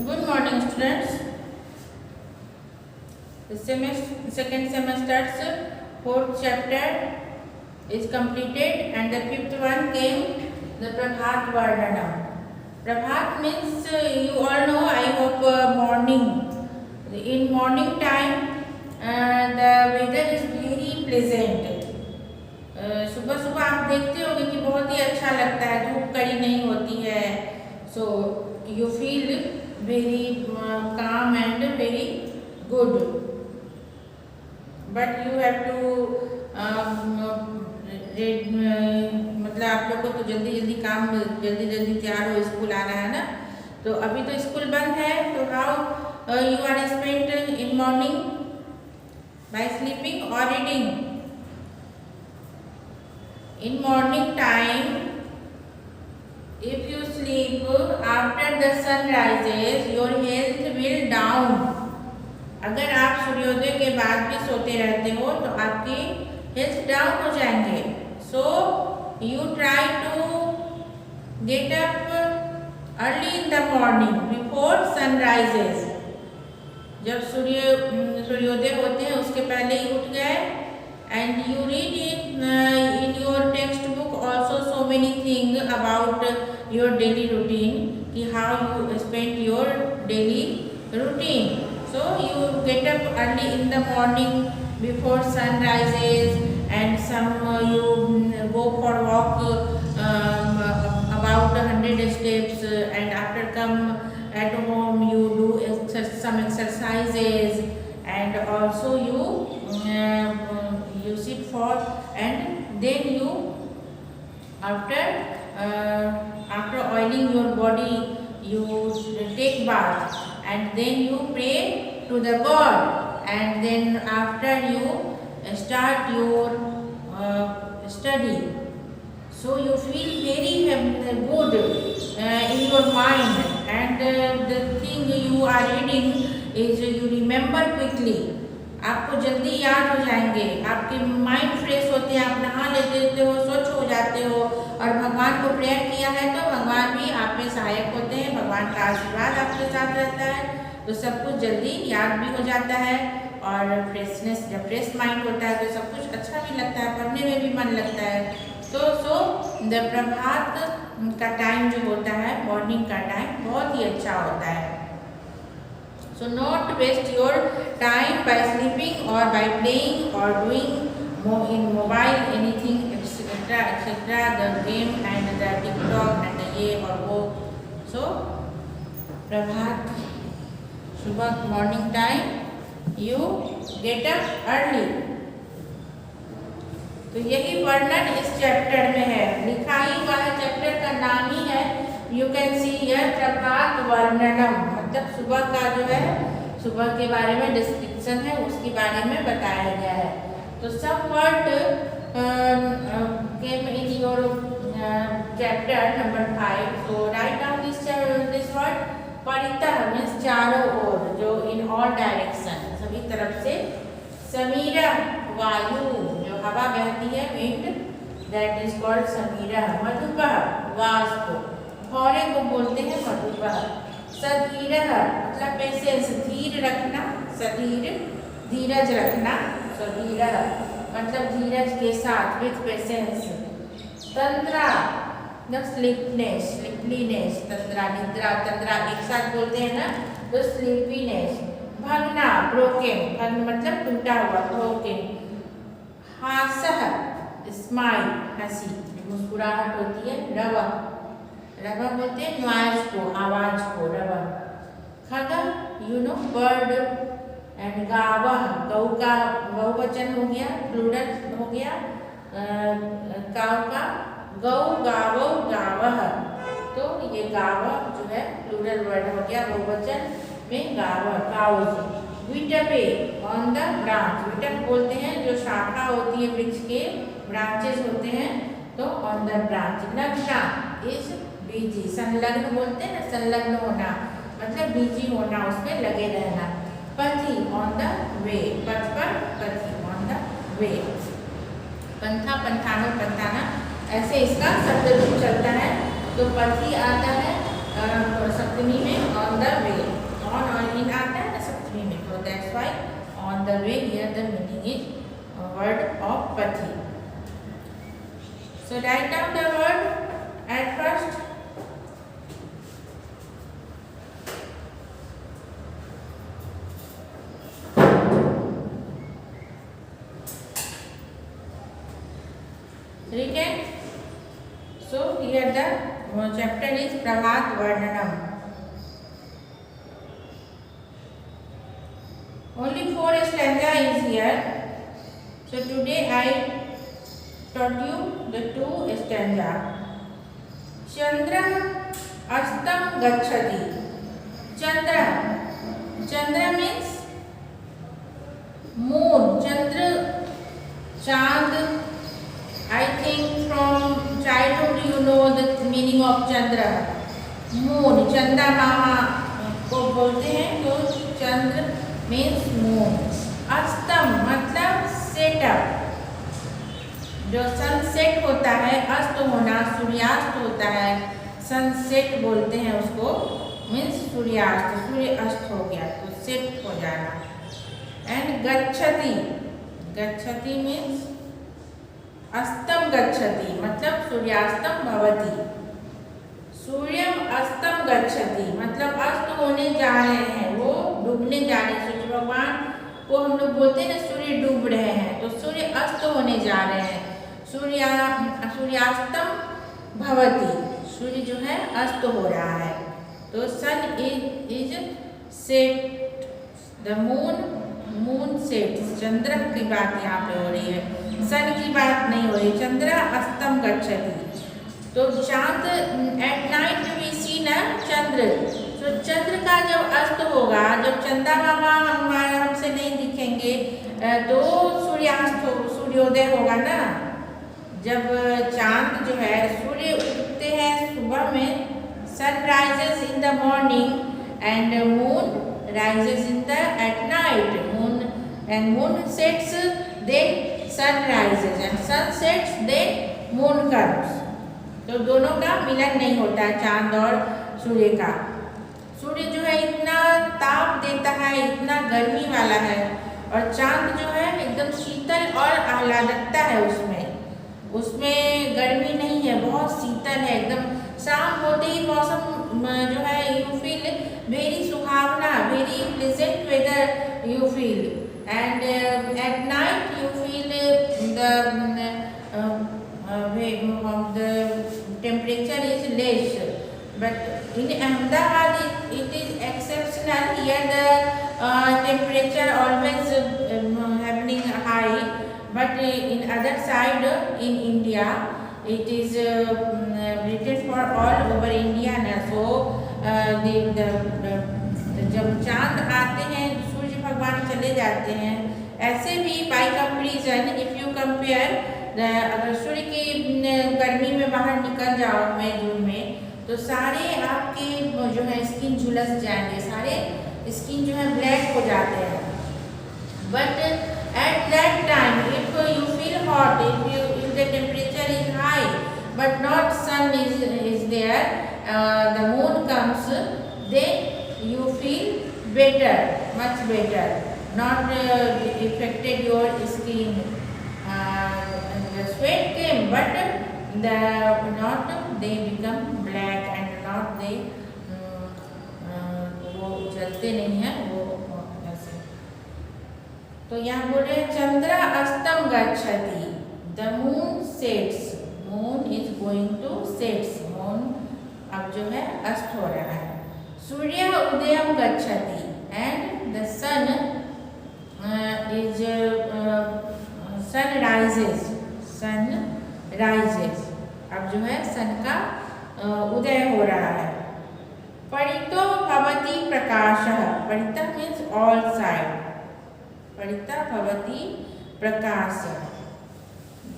Good morning, students. The second semester's fourth chapter is completed, and the fifth one came the Prabhat Varnanam. Prabhat means you all know. I hope morning. In morning time, the weather is very pleasant. सुबह सुबह आप देखते होंगे कि बहुत ही अच्छा लगता है, धूप कड़ी नहीं होती है. So you feel very calm and very good, but you have to मतलब आप लोग को तो जल्दी जल्दी काम जल्दी जल्दी तैयार हो, स्कूल आना है ना. तो अभी तो स्कूल बंद है, तो how you are spent in morning? By sleeping or reading? In morning time, if you sleep after the sun rises, your health will down. अगर आप सूर्योदय के बाद भी सोते रहते हो तो आपकी हेल्थ डाउन हो जाएंगे. So you try to get up early in the morning before sun rises. जब सूर्योदय होते हैं उसके पहले ही उठ गए. And you read in your textbook also so many things about your daily routine, कि how you spend your daily routine. So you get up early in the morning before sun rises, and some you go for walk about 100 steps, and after come at home you do some exercises, and also you sit for, and then you after oiling your body you take bath, and then you pray to the God, and then after you start your study. So you feel very good in your mind, and the thing you are reading is you remember quickly. आपको जल्दी याद हो जाएंगे, आपके mind fresh होते हैं, आप नहा लेते हो, स्वच्छ हो जाते हो, और भगवान को प्रेयर किया है तो भगवान भी आप में सहायक होते हैं, भगवान का आशीर्वाद आपके साथ रहता है, तो सब कुछ जल्दी याद भी हो जाता है. और फ्रेशनेस, जब फ्रेश माइंड होता है तो सब कुछ अच्छा भी लगता है, पढ़ने में भी मन लगता है. तो द प्रभात का टाइम जो होता है, मॉर्निंग का टाइम बहुत ही अच्छा होता है. So not waste your time by sleeping or by playing or doing in mobile anything etc etc, the game and the TikTok and the ये और वो. So प्रभात, सुबह morning time you get up early. तो यही वर्णन इस chapter में है, लिखा ही हुआ है, चैप्टर का नाम ही है. यू कैन सी हियर प्रभात वर्णनम, मतलब सुबह का जो है, सुबह के बारे में डिस्क्रिप्शन है, उसके बारे में बताया गया है. तो सब word came in your chapter number 5. So write down this word. परितः मीन्स चारों ओर, जो इन ऑल डायरेक्शन, सभी तरफ से. समीरा वायु, जो हवा बहती है, विंड, दैट इज कॉल्ड समीरा. मधुपः वाष्प, भौरे को बोलते हैं मधुपः. सधीरः मतलब पेशेंस, धीर रखना, सधीर धीरज रखना. सधीरः मतलब धीरज के साथ, विथ पेशेंस. तंद्रा मतलब स्लीपनेस, स्लीपलीनेस. तंद्रा निद्रा, तंद्रा एक साथ बोलते हैं ना, तो स्लीपीनेस. भगना ब्रोकन, भग्न मतलब टूटा हुआ, ब्रोकन. हासः स्माइल, हंसी, मुस्कुराहट होती है. रव, रव बोलते हैं नॉइज को, आवाज को, रव. खग यू नो बर्ड, एंड गावह, गौ का बहुवचन हो गया, प्लूरल हो गया. काव का गौ, गावो, गावह. तो ये गावह जो है प्लूरल वर्ड हो गया, बहुवचन में गावह, काउज. विटपे ऑन द ब्रांच, विटप बोलते हैं जो शाखा होती है वृक्ष के, ब्रांचेस होते हैं, तो ऑन द ब्रांच. लगना इज बीजी, संलग्न बोलते हैं ना, संलग्न होना मतलब बीजी होना, उसमें लगे रहना. पथि ऑन द वे, पथ पर, पथि ऑन द वे. पंथा, पंथानो, पंथाना, ऐसे इसका शब्द रूप चलता है. तो पथि आता है सप्तमी में ऑन द वे, ऑन और इन आता है ना सप्तमी में, तो that's why on the way here the meaning is word of पथि. So write down the word at first. Written. So here the chapter is Prabhat Varnanam. Only 4 stanza is here. So today I taught you the 2 stanza. Chandra astam gacchati. Chandra means moon. Chandra, Chand. I think from childhood you know the meaning of Chandra. Moon, Chanda Mama को बोलते हैं, तो चंद्र means moon. अस्तम मतलब setup, जो sunset होता है, अस्त होना, सूर्यास्त होता है, सनसेट बोलते हैं उसको, मीन्स सूर्यास्त, सूर्य अस्त हो गया तो सेट हो जाना. एंड गच्छति मीन्स अस्तम गच्छति मतलब सूर्यास्तम भवति. सूर्यम अस्तम गच्छति मतलब अस्त होने जा रहे हैं, वो डूबने जा रहे हैं. सूर्य भगवान को हम लोग बोलते हैं ना सूर्य डूब रहे हैं, तो सूर्य अस्त होने जा रहे हैं. सूर्यास्तम भवति, सूर्य जो है अस्त हो रहा है. तो sun is set, the moon set. चंद्र की बात यहाँ पे हो रही है, सन की बात नहीं हो रही. चंद्र अस्तम गच्छति, तो चांद एट नाइट वी सी ना चंद्र. तो चंद्र का जब अस्त होगा, जब चंदा मामा हमारे हमसे नहीं दिखेंगे, तो सूर्योदय होगा ना. जब चांद जो है, सूर्य उगते हैं सुबह में, sun rises in the morning and moon rises in the at night. Moon sets then sun rises and sun sets then moon comes. तो दोनों का मिलन नहीं होता है, चांद और सूर्य का. सूर्य जो है इतना ताप देता है, इतना गर्मी वाला है, और चांद जो है एकदम शीतल और आह्लादकता है. उसमें गर्मी नहीं है, बहुत शीतल है एकदम. शाम होते ही मौसम जो है यू फील वेरी सुहावना, very pleasant whether you feel. And at night you feel the temperature is less. But in Ahmedabad it is exceptional. Here the temperature always happening high. But in other side in India it is written for all over India na. So जब चांद आते हैं, सूर्य भगवान चले जाते हैं. ऐसे भी by comparison if you compare, अगर सूर्य की गर्मी में बाहर निकल जाओ मई जून में, तो सारे आपके जो है स्किन झुलस जाएंगे, सारे स्किन जो है ब्लैक हो जाते हैं. But at that time if you feel hot, if the temperature is high but not sun is there, the moon comes, then you feel better, much better, not affected your skin. The sweat came, but they become black and not they वो जलते नहीं है वो ऐसे. तो यहाँ बोले चंद्र अस्तम गच्छति, the moon sets, moon is going to sets, moon अब जो है अस्त हो रहा है. सूर्य उदयम गच्छति and the sun is sun rises, अब जो है सन का उदय हो रहा है. परितो भवति प्रकाशः, परितः मीन्स ऑल साइड, परितः भवति प्रकाशः.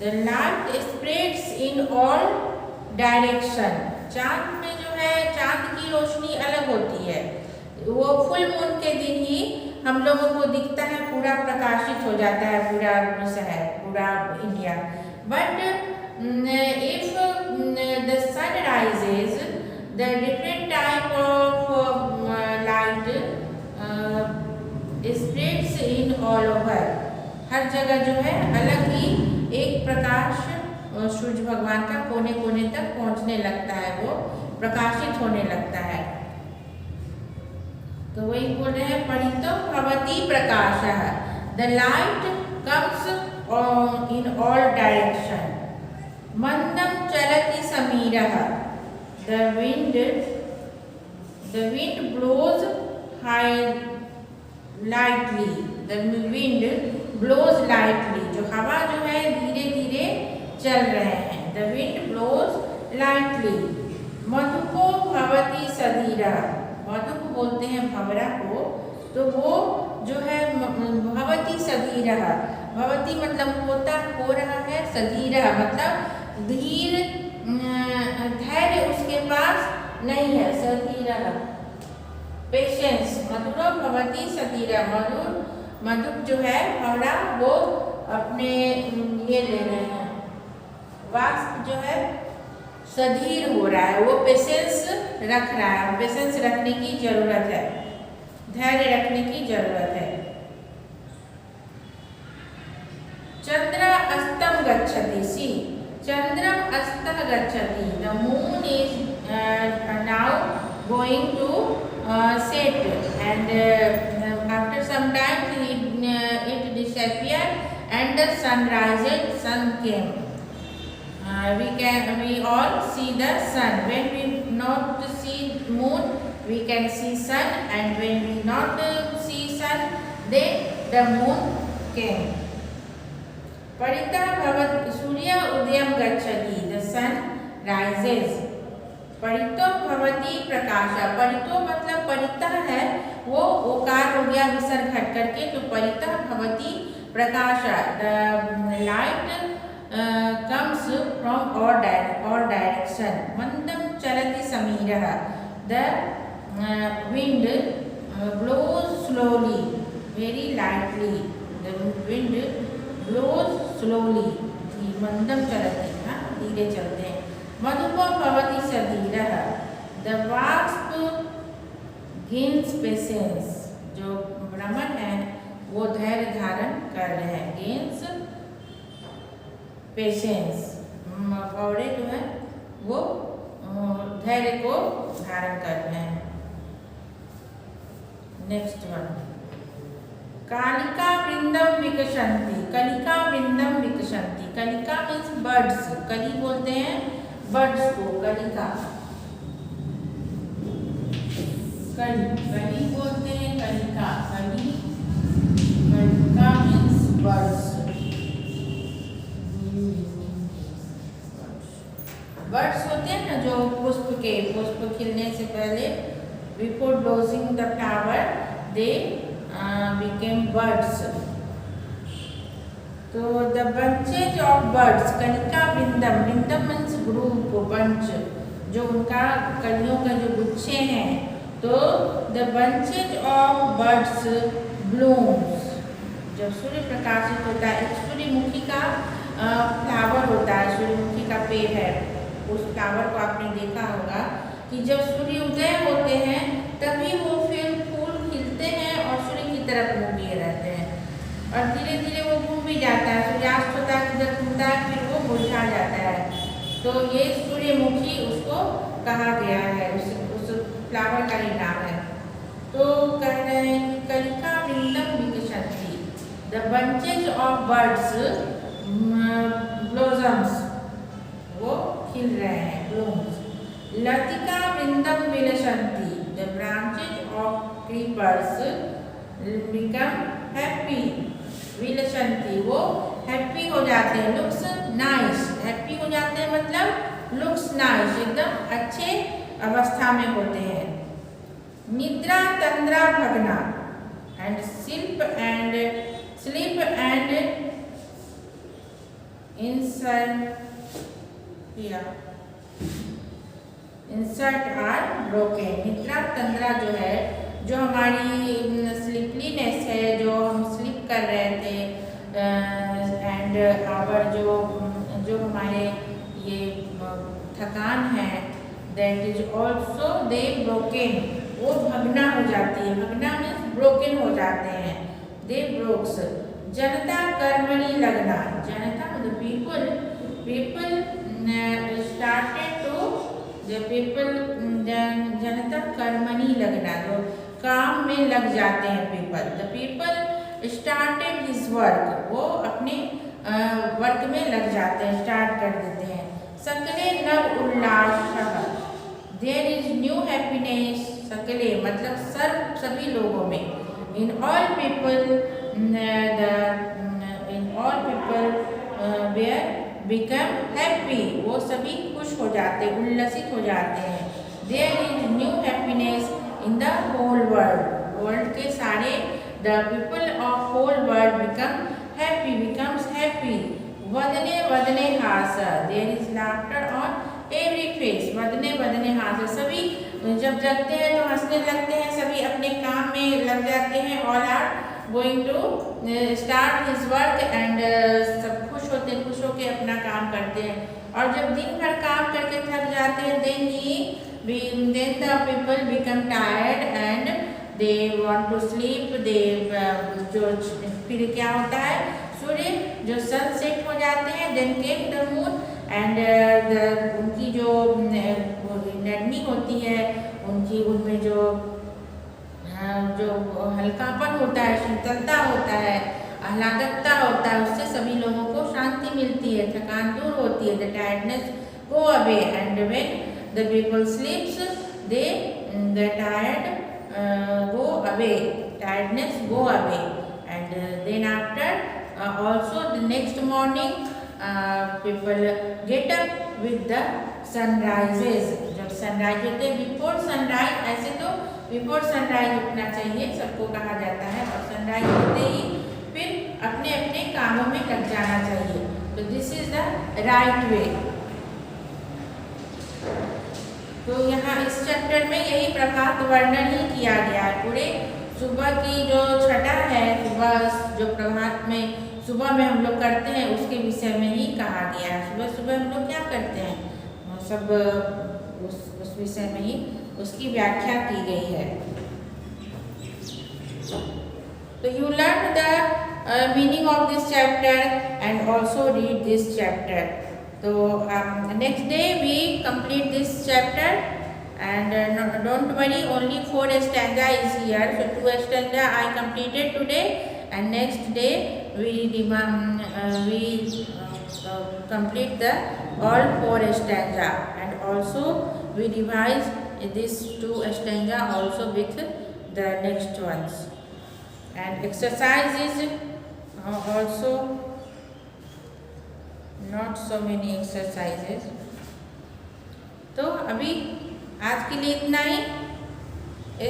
The light spreads in all direction. चांद में जो है, चांद की रोशनी अलग होती है, वो फुल मून के दिन ही हम लोगों को दिखता है, पूरा प्रकाशित हो जाता है पूरा शहर, पूरा India. But if the sun rises, the different time जगह जो है अलग ही एक प्रकाश सूर्य भगवान का कोने कोने तक पहुंचने लगता है, वो प्रकाशित होने लगता है। तो वही बोल रहे हैं परितो भवति प्रकाशः, the light comes in all direction. मंदम चलति समीरः, the wind blows lightly, the wind blows lightly, जो हवा जो है धीरे धीरे चल रहे हैं, the wind blows lightly। मधुको भवति सधीरः, मधुक बोलते हैं भंवरा को, तो वो जो है भवति सधीरः, भवति मतलब होता हो रहा है, सधीरः मतलब धीर धैर्य उसके पास नहीं है, सधीरः पेशेंस। मधुरो भवति सधीरः, मधुक जो है भंवरा वो अपने ये ले रहे हैं, वाष्प जो है सधीर हो रहा है, वो पेशेंस रख रहा है, पेशेंस रखने की जरूरत है, धैर्य रखने की जरूरत है। चंद्र अस्तम गच्छति, सी चंद्रम अस्तः गच्छति, the moon is now going to set, and after some time it disappeared and the sun rises, sun came. We all see the sun. When we not see moon, we can see sun, and when we not see sun, then the moon came. Paritah bhavat surya udayam gacchati, the sun rises. परितो भवति प्रकाशः, परितो मतलब परितः है, वो ओकार हो गया विसर्ग हट करके, तो परितः भवति प्रकाशः, the light comes from all direction। मंदम चलति समीरः, the wind blows slowly, very lightly, the wind blows slowly, मंदम चलति, धीरे चलते हैं। मधुको भवति सधीरः, द वाष्प गेन्स पेशेंस, जो ब्राह्मण है वो धैर्य धारण कर रहे हैं, गेन्स पेशेंस, भंवरे जो है वो धैर्य को धारण कर रहे हैं। नेक्स्ट वन, कालिका वृंदम विकसन्ति, कलिका वृंदम विकसन्ति, कलिका मीन्स बर्ड्स, कली बोलते हैं बर्ड्स को, कलिका, कली बोलते हैं, कलिका, कलिका मीन्स बर्ड्स, बर्ड्स होते हैं ना जो पुष्प खिलने से पहले, before blossoming the flower they became buds. तो द बंचेज ऑफ बर्ड्स, कलिका वृंदम, वृंदम मीन्स ग्रुप, बंच, जो उनका कलियों का जो गुच्छे हैं, तो the bunches of buds blooms, जब सूर्य प्रकाशित होता है, एक सूर्यमुखी का फ्लावर होता है, सूर्यमुखी का पेड़ है, उस फ्लावर को आपने देखा होगा कि जब सूर्य उदय होते हैं तभी वो फिर फूल खिलते हैं और सूर्य की तरफ मुँह किए रहते हैं, और धीरे धीरे वो घूम भी जाता है, सूर्यास्त होता है, जब घूमता है फिर वो मुरझा जाता है। तो ये सूर्यमुखी उसको कहा गया है, उस फ्लावर का ही नाम है। तो कह रहे हैं कि कलिका वृंदम विकसन्ति, the bunches of buds blossoms, वो खिल रहे हैं, ब्लूम्स। लतिका वृंदम विलसन्ति, the branches of creepers become happy, विलसन्ति, वो हैप्पी हो जाते हैं, लुक्स नाइस, हैप्पी हो जाते हैं मतलब लुक्स नाइस, एकदम अच्छे अवस्था में होते हैं। निद्रा तंद्रा भगना, and sleep and insert are broken. निद्रा तंद्रा जो है, जो हमारी स्लीपलीनेस है, जो हम स्लीप कर रहे थे, एंड आवर जो हमारे ये थकान है, that is also they broken, वो भगना हो जाती है, भगना मीन्स ब्रोकन हो जाते हैं, दे ब्रोक्स। जनता कर्मणि लगना, जनता मतलब people started to the people जनता कर्मणि लगना, तो काम में लग जाते हैं people. The people started his work, वो अपने वर्क में लग जाते हैं, स्टार्ट कर देते हैं. सकले नव उल्लास, there is new happiness. सकले मतलब सभी लोगों में. In all people were become happy, वो सभी खुश हो जाते, उल्लसित हो जाते हैं. There is new happiness in the whole world. World के सारे the people of whole world becomes happy. वदने वदने हास, there is laughter on every face. वदने वदने हास, सभी जब जगते हैं तो हंसने लगते हैं, सभी अपने काम में लग जाते हैं. All are going to start his work and सब खुश होके अपना काम करते हैं. और जब दिन भर काम करके थक जाते हैं, then the people become tired and they want to sleep. जो फिर क्या होता है, सूर्य जो सनसेट हो जाते हैं, then came the moon and उनकी जो नरमी होती है, उनमें जो हल्कापन होता है, शीतलता होता है, आह्लादकता होता है, उससे सभी लोगों को शांति मिलती है, थकान दूर होती है. The tiredness go away and when the people sleeps, the tired go away, tiredness go away. And then after also the next morning people get up with the sunrises. जब सनराइज होते हैं, बिफोर सनराइज, ऐसे तो before sunrise उठना चाहिए, सबको कहा जाता है, और सनराइज होते ही फिर अपने अपने कामों में लग जाना चाहिए. तो this is the right way. तो यहाँ इस चैप्टर में यही प्रभात वर्णन ही किया गया है. पूरे सुबह की जो छटा है, सुबह जो प्रभात में सुबह में हम लोग करते हैं, उसके विषय में ही कहा गया है. सुबह सुबह हम लोग क्या करते हैं, सब उस विषय में ही उसकी व्याख्या की गई है. तो you learn the meaning of this chapter and also read this chapter. तो next day we complete this chapter and don't worry, only 4 stanza is here, so 2 stanza I completed today, and next day we complete the all 4 stanza, and also we revise this 2 stanza also with the next ones. And exercise is also not so many exercises. तो अभी आज के लिए इतना ही.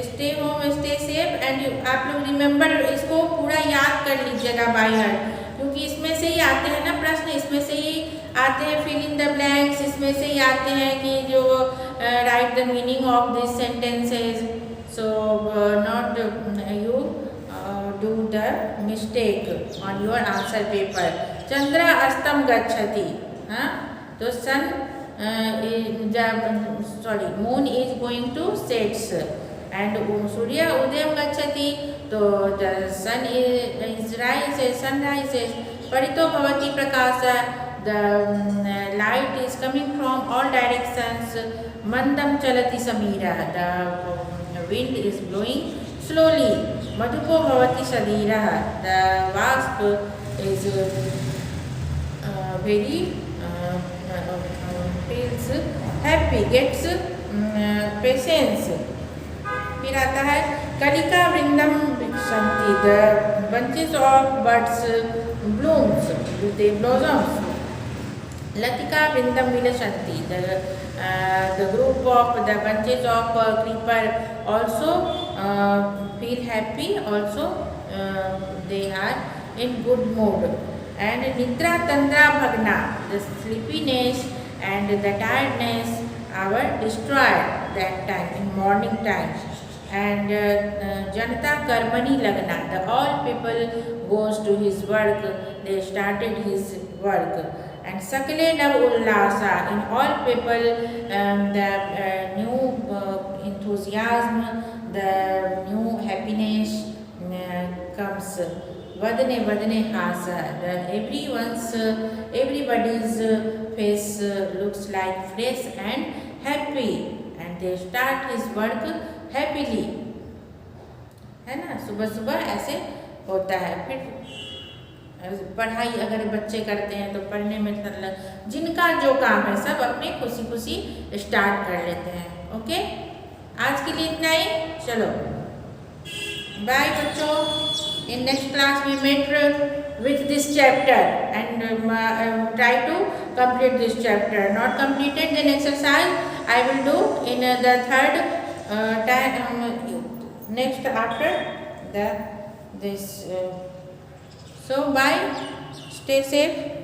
Stay home, stay safe, and आप लोग remember इसको पूरा याद कर लीजिएगा बाय हार्ट, क्योंकि इसमें से ही आते हैं ना प्रश्न, इसमें से ही आते हैं फिल इन द ब्लैंक्स, इसमें से ही आते हैं कि जो write the meaning of this sentences. So not you do the mistake on your answer paper. चंद्र अस्तम गच्छति, हाँ, तो सन moon is going to sets and surya udayam gacchati, तो the sun is rises, sun rises. parito bhavati prakasha, the light is coming from all directions. mandam chalati samira, the wind is blowing slowly. madhuko bhavati shadira, the wasp is very feels happy, gets patience. फिर आता है कलिका वृंदम विकसंति, the bunches of birds blooms, they blossoms. Latika वृंदम विलसंति, the group of the bunches of creeper also feel happy, also they are in good mood. And nidra tandra bhagna, the sleepiness and the tiredness are destroyed that time, in morning time. And janata karmani lagna, the all people goes to his work, they started his work. And sakale nav ullasa, in all people the new enthusiasm, the new happiness comes. vadane vadane hasa. Everybody's face looks like fresh and happy, and they start his work happily. है ना, सुबह सुबह ऐसे होता है। फिर पढ़ाई अगर बच्चे करते हैं तो पढ़ने में मतलब जिनका जो काम है सब अपने खुशी खुशी स्टार्ट कर लेते हैं। ओके, आज के लिए इतना ही, चलो बाय बच्चों। In next class we met with this chapter and try to complete this chapter. Not completed, then exercise I will do in the third next after the this. So bye, stay safe.